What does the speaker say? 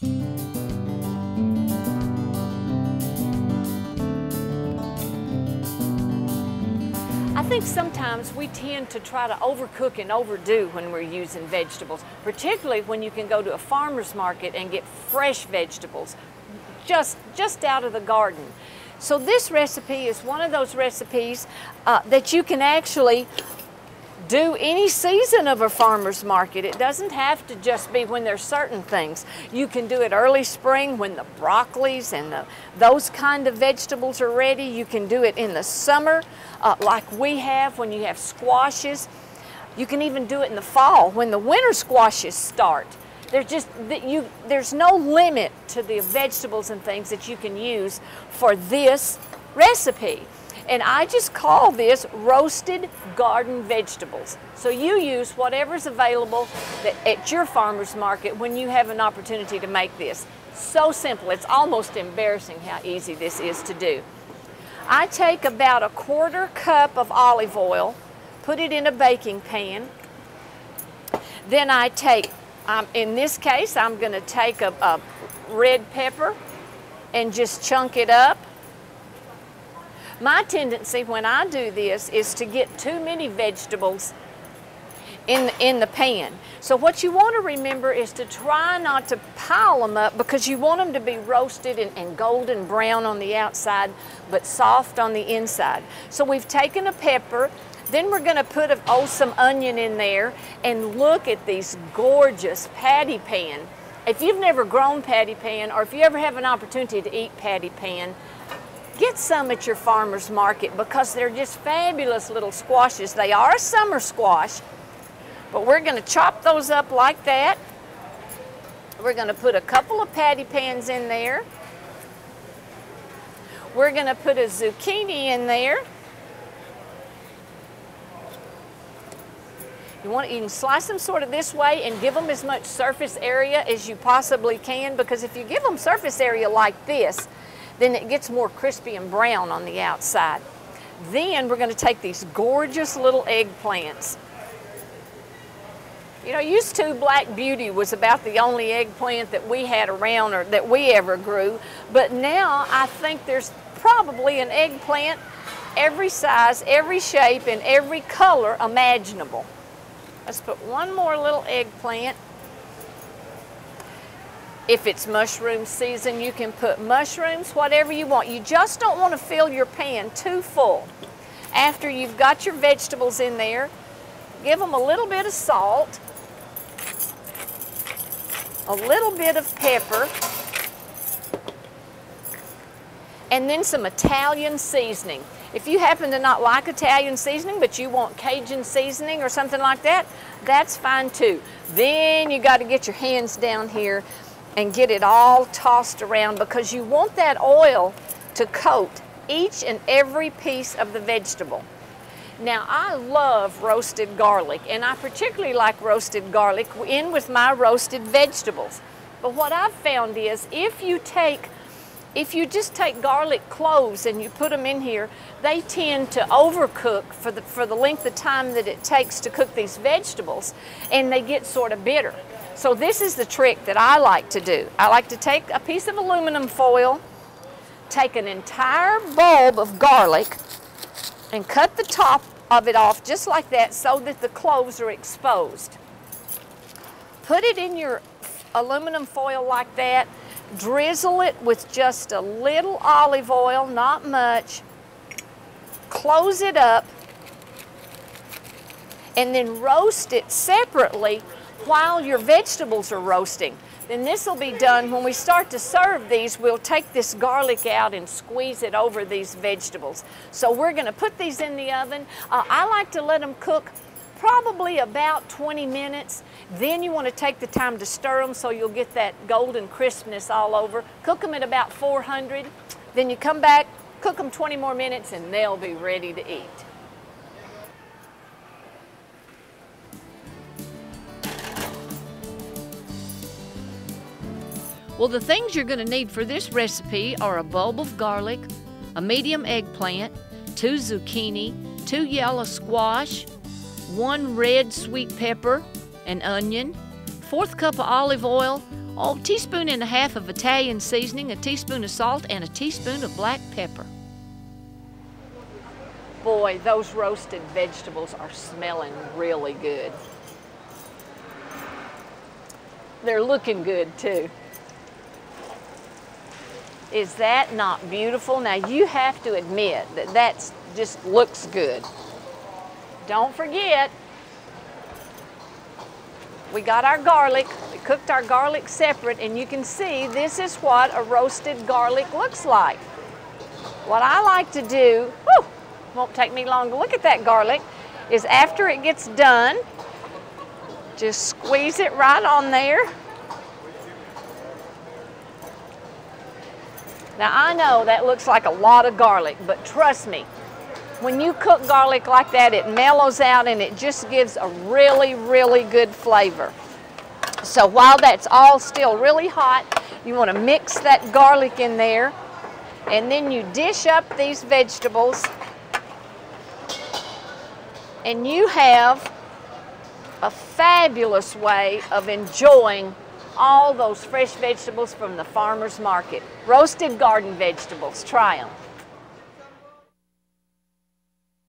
I think sometimes we tend to try to overcook and overdo when we're using vegetables, particularly when you can go to a farmer's market and get fresh vegetables just out of the garden. So this recipe is one of those recipes that you can actually do any season of a farmer's market. It doesn't have to just be when there's certain things. You can do it early spring when the broccolis and those kind of vegetables are ready. You can do it in the summer like we have when you have squashes. You can even do it in the fall when the winter squashes start. There's no limit to the vegetables and things that you can use for this recipe. And I just call this roasted garden vegetables. So you use whatever's available at your farmer's market when you have an opportunity to make this. So simple, it's almost embarrassing how easy this is to do. I take about 1/4 cup of olive oil, put it in a baking pan. Then I take, in this case, I'm gonna take a red pepper and just chunk it up. My tendency when I do this is to get too many vegetables in the pan. So what you want to remember is to try not to pile them up because you want them to be roasted and golden brown on the outside but soft on the inside. So we've taken a pepper, then we're going to put some onion in there, and look at these gorgeous patty pan. If you've never grown patty pan, or if you ever have an opportunity to eat patty pan, get some at your farmer's market because they're just fabulous little squashes. They are a summer squash, but we're going to chop those up like that. We're going to put a couple of patty pans in there. We're going to put a zucchini in there. You can slice them sort of this way and give them as much surface area as you possibly can, because if you give them surface area like this, then it gets more crispy and brown on the outside. Then we're going to take these gorgeous little eggplants. You know, used to Black Beauty was about the only eggplant that we had around or that we ever grew, but now I think there's probably an eggplant every size, every shape, and every color imaginable. Let's put one more little eggplant. If it's mushroom season, you can put mushrooms, whatever you want. You just don't want to fill your pan too full. After you've got your vegetables in there, give them a little bit of salt, a little bit of pepper, and then some Italian seasoning. If you happen to not like Italian seasoning, but you want Cajun seasoning or something like that, that's fine too. Then you got to get your hands down here and get it all tossed around, because you want that oil to coat each and every piece of the vegetable. Now, I love roasted garlic, and I particularly like roasted garlic in with my roasted vegetables. But what I've found is if you just take garlic cloves and you put them in here, they tend to overcook for the length of time that it takes to cook these vegetables, and they get sort of bitter. So this is the trick that I like to do. I like to take a piece of aluminum foil, take an entire bulb of garlic, and cut the top of it off just like that so that the cloves are exposed. Put it in your aluminum foil like that, drizzle it with just a little olive oil, not much, close it up, and then roast it separately while your vegetables are roasting. Then this will be done when we start to serve these. We'll take this garlic out and squeeze it over these vegetables. So we're going to put these in the oven. I like to let them cook probably about 20 minutes. Then you want to take the time to stir them so you'll get that golden crispness all over. Cook them at about 400. Then you come back, cook them 20 more minutes, and they'll be ready to eat. Well, the things you're going to need for this recipe are a bulb of garlic, a medium eggplant, 2 zucchini, 2 yellow squash, 1 red sweet pepper, an onion, 1/4 cup of olive oil, Oh, a teaspoon and a half of Italian seasoning, a teaspoon of salt, and a teaspoon of black pepper. Boy, those roasted vegetables are smelling really good. They're looking good too. Is that not beautiful? Now you have to admit that that just looks good. Don't forget, we got our garlic. We cooked our garlic separate, and you can see this is what a roasted garlic looks like. What I like to do, whew, won't take me long to look at that garlic, is after it gets done, just squeeze it right on there. Now I know that looks like a lot of garlic, but trust me, when you cook garlic like that, it mellows out and it just gives a really, really good flavor. So while that's all still really hot, you want to mix that garlic in there, and then you dish up these vegetables, and you have a fabulous way of enjoying all those fresh vegetables from the farmer's market. Roasted garden vegetables, try them.